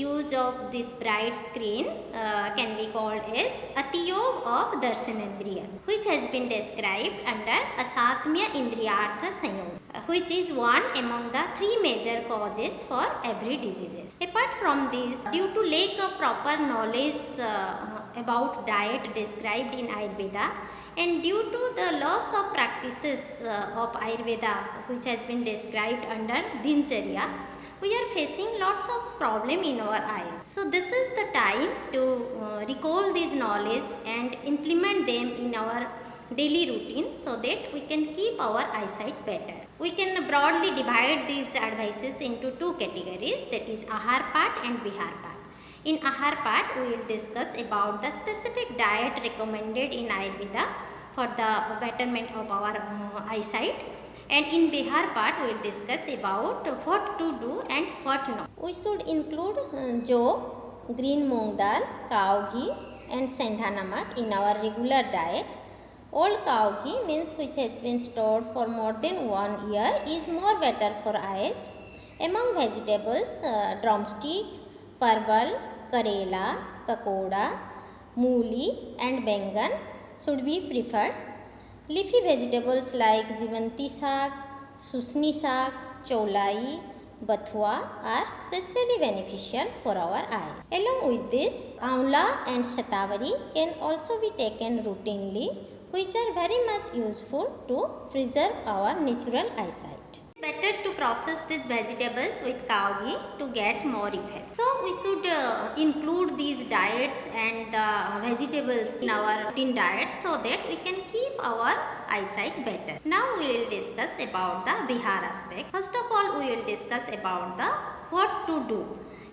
use of this bright screen can be called as Atiyog of Darshanendriya, which has been described under Asatmya Indriyartha Sanyog, which is one among the three major causes for every diseases. Apart from this, due to lack of proper knowledge about diet described in Ayurveda, and due to the loss of practices of Ayurveda which has been described under Dincharya, we are facing lots of problem in our eyes. So this is the time to recall these knowledge and implement them in our daily routine so that we can keep our eyesight better. We can broadly divide these advices into two categories, that is Ahar part and Vihar part. In Ahar part, we will discuss about the specific diet recommended in Ayurveda for the betterment of our eyesight. And in Bihar part, we will discuss about what to do and what not. We should include jo, green moong dal, cow ghee and sendha namak in our regular diet. Old cow ghee means which has been stored for more than 1 year is more better for eyes. Among vegetables, drumstick, parval, karela, kakoda, mooli and bengan should be preferred. Leafy vegetables like jivanti saag, susni saag, cholai, bathua are specially beneficial for our eyes. Along with this, amla and shatavari can also be taken routinely, which are very much useful to preserve our natural eyesight. Better to process these vegetables with cow ghee to get more effect. So we should include these diets and vegetables in our routine diet so that we can keep our eyesight better. Now we will discuss about the Bihar aspect. First of all, we will discuss about the what to do.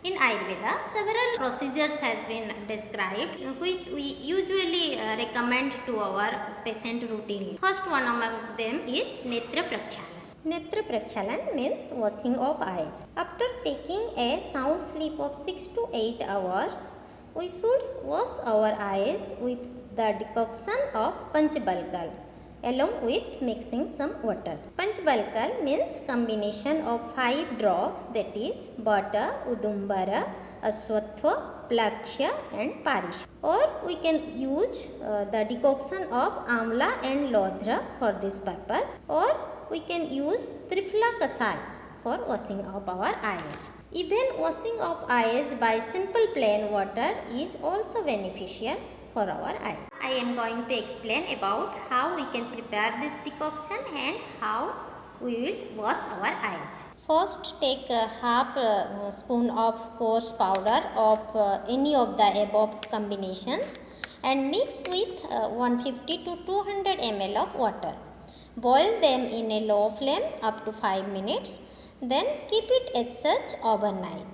In Ayurveda, several procedures has been described which we usually recommend to our patient routinely. First one among them is Netra Prakshalan. Netra Prakshalan means washing of eyes. After taking a sound sleep of 6 to 8 hours, we should wash our eyes with the decoction of Panchbalkal along with mixing some water. Panchbalkal means combination of 5 drugs, that is Bata, Udumbara, Aswatthwa, Plakshya and Parish. Or we can use the decoction of Amla and Lodhra for this purpose, or we can use Trifla Kasai for washing of our eyes. Even washing of eyes by simple plain water is also beneficial for our eyes. I am going to explain about how we can prepare this decoction and how we will wash our eyes. First, take a half spoon of coarse powder of any of the above combinations and mix with 150 to 200 ml of water. Boil them in a low flame up to 5 minutes. Then keep it as such overnight.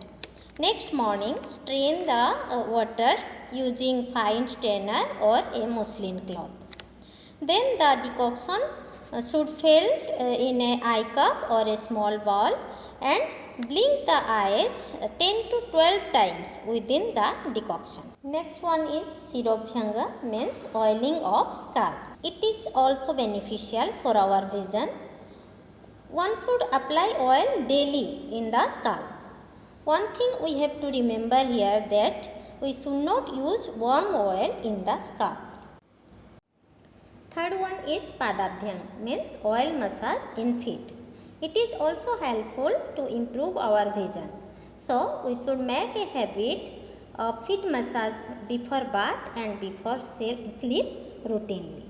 Next morning, strain the water using fine strainer or a muslin cloth. Then the decoction should fill in a eye cup or a small bowl and blink the eyes 10 to 12 times within the decoction. Next one is Shirophyanga, means oiling of scalp. It is also beneficial for our vision. One should apply oil daily in the scalp. One thing we have to remember here that we should not use warm oil in the scalp. Third one is Padabhyang, means oil massage in feet. It is also helpful to improve our vision. So we should make a habit of feet massage before bath and before sleep routinely.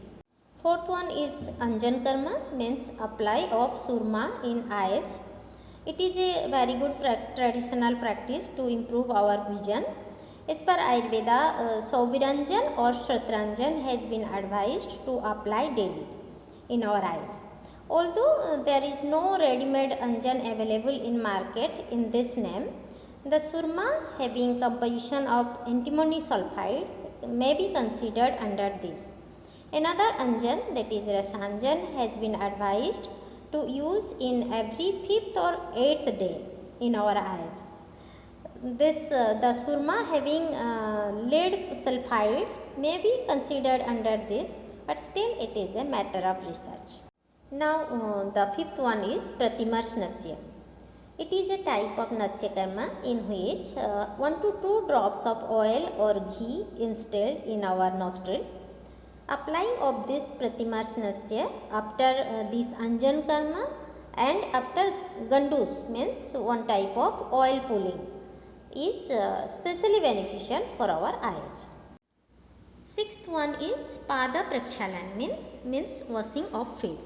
Fourth one is Anjan Karma, means apply of surma in eyes. It is a very good traditional practice to improve our vision. As per Ayurveda, Sauviranjan or Shatranjan has been advised to apply daily in our eyes. Although there is no ready-made Anjan available in market in this name, the surma having composition of antimony sulfide may be considered under this. Another Anjan, that is Rasanjan, has been advised to use in every 5th or 8th day in our eyes. This the surma having lead sulfide may be considered under this, but still it is a matter of research. Now the fifth one is Pratimarsnasya. It is a type of Nasya Karma in which 1 to 2 drops of oil or ghee instilled in our nostril. Applying of this Pratimarsh Nasya after this Anjan Karma and after Gandus means one type of oil pulling is specially beneficial for our eyes. Sixth one is Pada Prakshalan means washing of feet.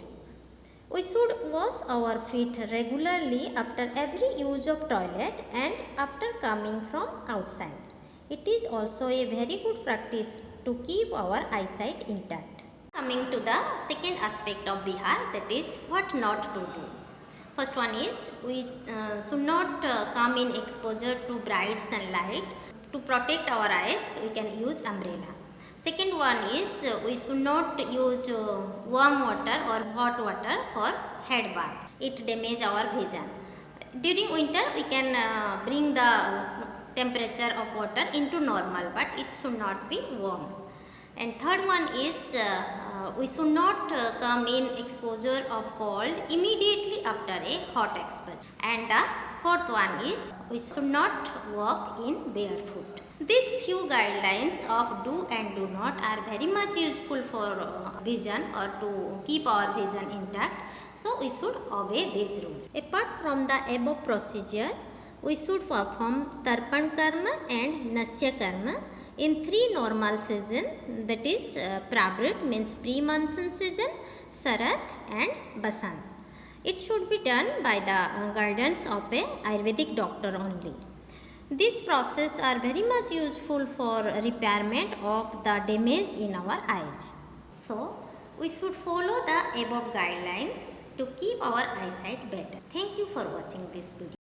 We should wash our feet regularly after every use of toilet and after coming from outside. It is also a very good practice to keep our eyesight intact. Coming to the second aspect of Bihar, that is what not to do. First one is we should not come in exposure to bright sunlight. To protect our eyes, we can use umbrella. Second one is we should not use warm water or hot water for head bath. It damages our vision. During winter, we can bring the temperature of water into normal, but it should not be warm. And third one is we should not come in exposure of cold immediately after a hot exposure. And the fourth one is we should not walk in barefoot. These few guidelines of do and do not are very much useful for vision or to keep our vision intact. So we should obey these rules. Apart from the above procedure, we should perform Tarpan Karma and Nasya Karma in 3 normal seasons, that is Prabrit means pre-monsoon season, Sarat and Basant. It should be done by the guidance of a Ayurvedic doctor only. These processes are very much useful for repairment of the damage in our eyes. So, we should follow the above guidelines to keep our eyesight better. Thank you for watching this video.